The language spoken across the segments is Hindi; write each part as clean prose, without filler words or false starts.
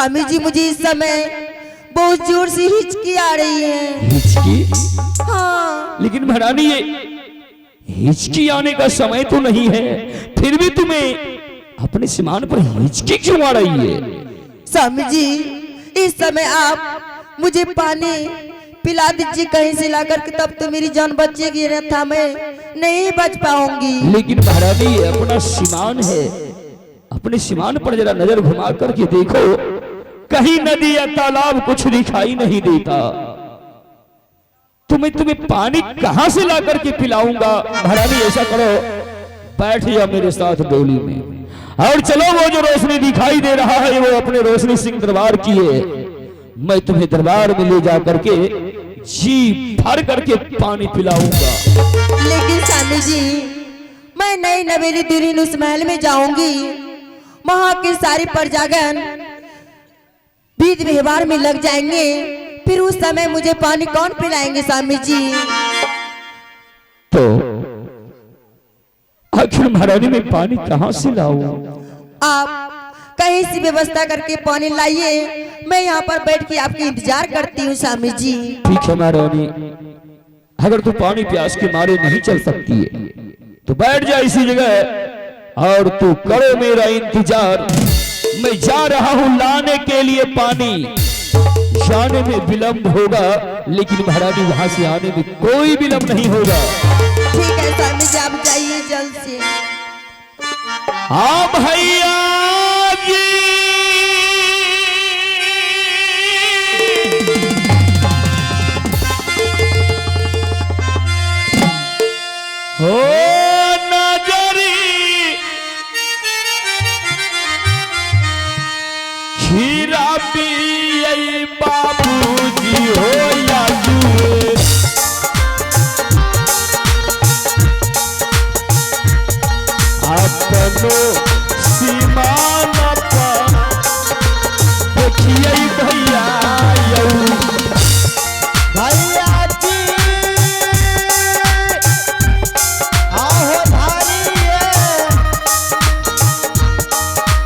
स्वामी जी मुझे इस समय बहुत जोर से हिचकी आ रही है। हिचकी? हाँ। लेकिन महारानी ये हिचकी आने का समय तो नहीं है, फिर भी तुम्हें अपने सिमान पर हिचकी क्यों आ रही है? स्वामी जी इस समय आप मुझे पानी पिला दीजिए कहीं से लाकर के, तब तो मेरी जान बचेगी, था मैं नहीं बच पाऊंगी। लेकिन महारानी ये अपना सिमान है, अपने सिमान पर जरा नजर घुमा करके देखो, कहीं नदी या तालाब कुछ दिखाई नहीं देता। तुम्हें पानी कहां से ला करके पिलाऊंगा? महारानी ऐसा करो, बैठ जा मेरे साथ डोली में और चलो, वो जो रोशनी दिखाई दे रहा है वो अपने रोशनी सिंह दरबार की है। मैं तुम्हें दरबार में ले जा करके जी भर करके पानी पिलाऊंगा। लेकिन स्वामी जी मैं नई नवेली दुल्हन उस महल में जाऊंगी, वहां के सारे प्रजागण विधि व्यवहार में लग जाएंगे, फिर उस समय मुझे पानी कौन पिलाएंगे स्वामी जी? तो आखिर महारानी में पानी कहां से लाऊं? आप कहीं से व्यवस्था करके पानी लाइए, मैं यहाँ पर बैठ के आपकी इंतजार करती हूँ स्वामी जी। ठीक है महारानी, अगर तू पानी प्यास के मारे नहीं चल सकती है तो बैठ जा इसी जगह और तू करो मेरा इंतजार। मैं जा रहा हूँ लाने के लिए पानी। जाने में विलंब होगा, लेकिन महारानी वहां से आने में कोई विलंब नहीं होगा। ठीक है स्वामी जी, आप जाइए जल्द से। हाँ भैया जी, हो नजरी खीरा पिए बाबूजी हो या जुए, अपनो सीमान पर देखिए भैया यऊ। भैया जी आओ धारिए,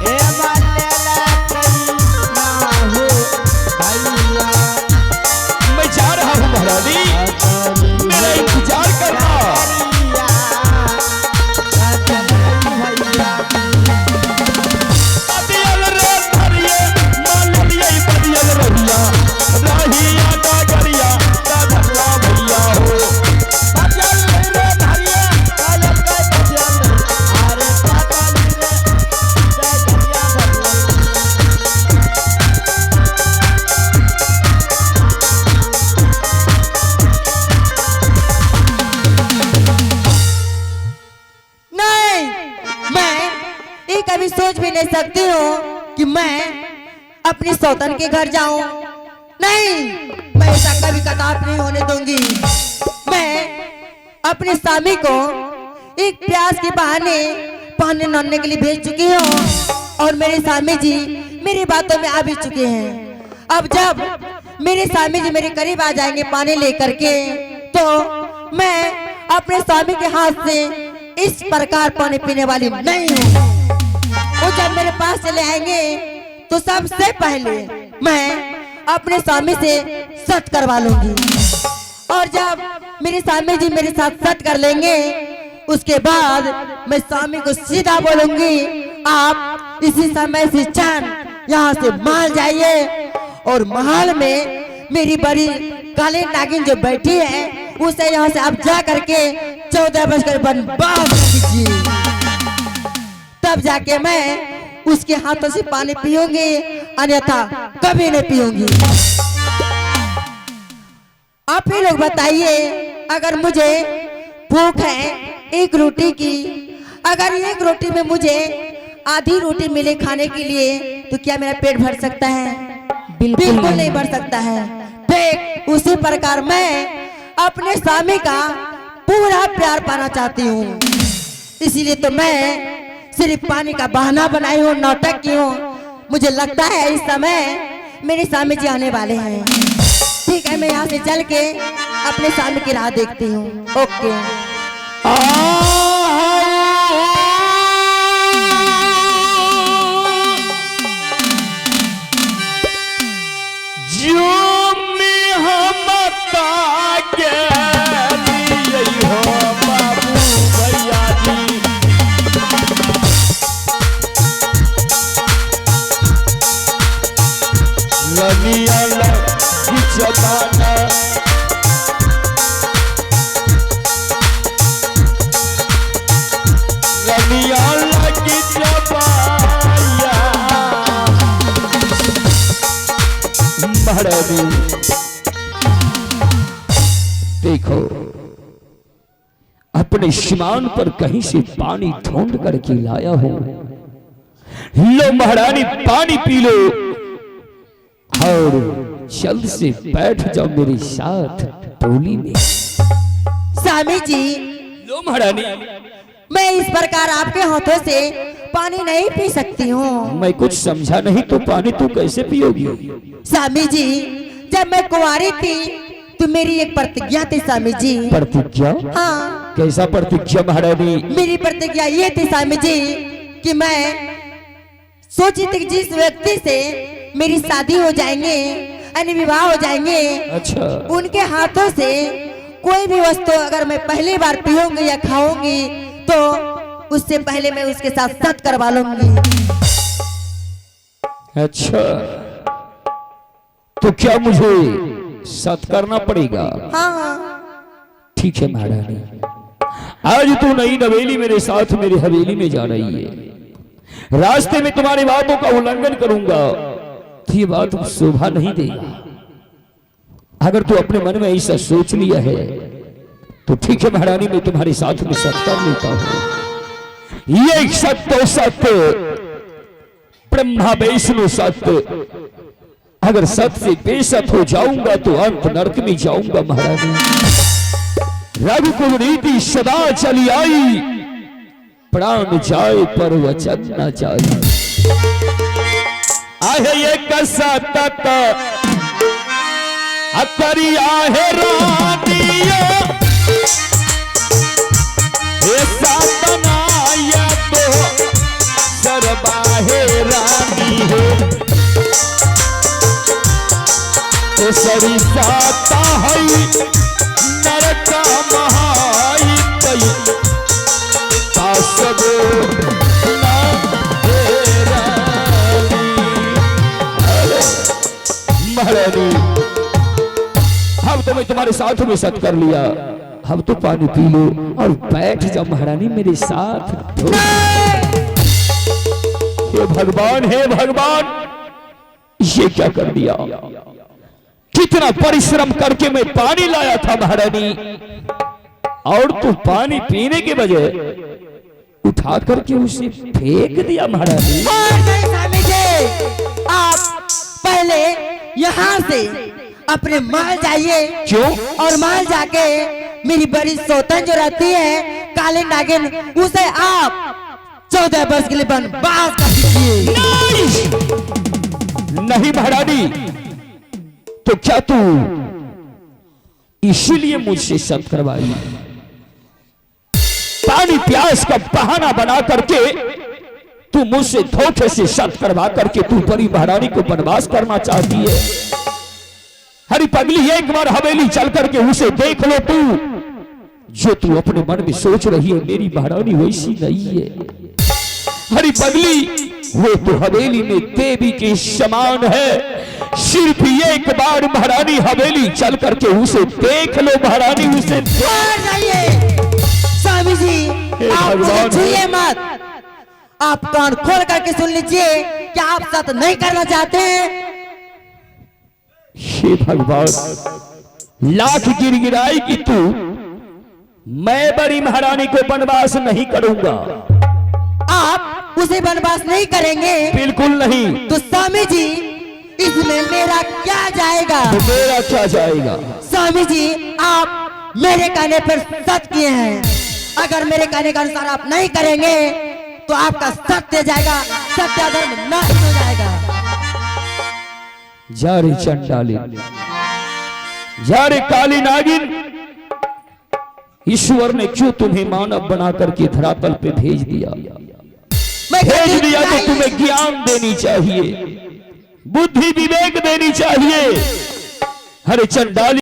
ए मल्लेला कृष्णा हो भैया। मैं जा रहा हूँ महारानी, मेरा इंतजार करना। कभी सोच भी नहीं सकती हूँ कि मैं अपनी सौतन के घर जाऊं। नहीं, मैं ऐसा कभी कदाप नहीं होने दूंगी। मैं अपने स्वामी को एक प्यास के बहाने पानी नन्ने के लिए भेज चुकी हूँ और मेरे स्वामी जी मेरी बातों में आ भी चुके हैं। अब जब मेरे स्वामी जी मेरे करीब आ जाएंगे पानी लेकर के, तो मैं अपने स्वामी के हाथ से इस प्रकार पानी पीने वाली नहीं हूँ। वो जब मेरे पास चले आएंगे तो सबसे पहले मैं अपने स्वामी से सच करवा लूंगी, और जब मेरे स्वामी जी मेरे साथ सच कर लेंगे उसके बाद मैं स्वामी को सीधा बोलूंगी, आप इसी समय से चैन यहाँ से महल जाइए और महल में मेरी बड़ी काली नागिन जो बैठी है उसे यहाँ से आप जा करके 14 बजकर बनवास कीजिए। तब जाके मैं उसके हाथों से पानी पीऊंगी, अन्यथा कभी नहीं पीऊंगी। आप ही लोग बताइए, अगर मुझे भूख है एक रोटी की, अगर एक रोटी में मुझे आधी रोटी मिले खाने के लिए, तो क्या मेरा पेट भर सकता है? बिल्कुल नहीं भर सकता है। ठीक उसी प्रकार मैं अपने स्वामी का पूरा प्यार पाना चाहती हूँ, इसीलिए तो मैं सिर्फ पानी का बहाना बनाई हूँ, नाटक की हूँ। मुझे लगता है इस समय मेरे स्वामी जी आने वाले हैं। ठीक है, मैं यहाँ से चल के अपने स्वामी की राह देखती हूँ। ओके। जो में हम के लिए हो बाबू भैया जी। रनिया लगी जमाना रनिया लगी जमाया महारानी। देखो अपने श्मशान पर कहीं से पानी ढूंढ करके लाया हो। लो महारानी पानी पी लो और जल्द से बैठ जाओ मेरे साथ टोली में। स्वामी जी लो महारानी। मैं इस प्रकार आपके हाथों से पानी नहीं पी सकती हूँ। मैं कुछ समझा नहीं तो पानी तू कैसे पियोगी? स्वामी जी जब मैं कुंवारी थी तो मेरी एक प्रतिज्ञा थी स्वामी जी। प्रतिज्ञा? हाँ कैसा प्रतिज्ञा महारानी? मेरी प्रतिज्ञा ये थी स्वामी जी कि मैं सोची थी कि जिस व्यक्ति से मेरी शादी हो जाएंगे यानी विवाह हो जाएंगे, अच्छा, उनके हाथों से कोई भी वस्तु अगर मैं पहली बार पीऊंगी या खाऊंगी तो उससे पहले मैं उसके साथ सत करवा लूंगी। अच्छा, तो क्या मुझे सत करना पड़ेगा? हाँ ठीक है महारानी। आज तू नई नवेली मेरे साथ मेरी हवेली में जा रही है। रास्ते में तुम्हारी बातों का उल्लंघन करूंगा तो ये बात शोभा नहीं देगा। अगर तू अपने मन में ऐसा सोच लिया है तो ठीक है महारानी, मैं तुम्हारे साथ में सत्य कर लेता हूं। ये सत्य सत्य ब्रह्मा वैष्णु सत्य, अगर सत्य से बेसत हो जाऊंगा तो अंत नरक में जाऊंगा महारानी। रघुकुल रीति सदा चली आई, प्राण जाए पर वचन न जाए। आहे ये कसत अकरिया है रानिया, ऐसा बनाया तो सरबा है रानी है। तो सरी जाता है नरक महाई कई तासब ना है रानी। महारानी अब तो मैं तुम्हारे साथ में सत कर लिया, अब तो पानी पी लो और बैठ जाओ महारानी मेरे साथ। हे भगवान, हे भगवान, ये क्या कर दिया? कितना परिश्रम करके मैं पानी लाया था महारानी, और तू पानी पीने के बजाय उठा करके उसे फेंक दिया महारानी। और नहीं स्वामी जी, आप पहले यहाँ से अपने महल जाइए। क्यों? और महल जाके मेरी बड़ी सौतन जो रहती है काले नागिन, उसे आप 14 वर्ष के लिए वनवास कर दीजिए। नहीं महारानी, तो क्या तू इसीलिए मुझसे सत करवाई? पानी प्यास का बहाना बना करके तू मुझसे धोखे से सत करवा करके तू बड़ी महारानी को वनवास करना चाहती है। हरी पगली, एक बार हवेली चल करके उसे देख लो। तू जो तू अपने मन में सोच रही है मेरी महारानी वैसी नहीं है। हरी पगली, वो तो हवेली में देवी के समान है। सिर्फ एक बार महारानी हवेली चल करके उसे देख लो महारानी, उसे स्वामी जी आप मुझे छूइए मत। आप कान खोल करके सुन लीजिए, क्या आप सत नहीं करना चाहते हैं? हे भगवान, लाख गिरगिराई की तू, मैं बड़ी महारानी को वनवास नहीं करूंगा। आप उसे वनवास नहीं करेंगे? बिल्कुल नहीं। तो स्वामी जी इसमें मेरा क्या जाएगा? तो मेरा क्या जाएगा? स्वामी जी आप मेरे कहने पर सत्य किए हैं, अगर मेरे कहने का अनुसार आप नहीं करेंगे तो आपका सत्य जाएगा, सत्य अधर्म नाश हो जाएगा। जा रे चंडालिन, जा रे काली नागिन, ईश्वर ने क्यों तुम्हें मानव बना करके धरातल पे भेज दिया? भेज दिया तो तुम्हें ज्ञान देनी चाहिए। बुद्धि विवेक देनी चाहिए। हरे चंडाली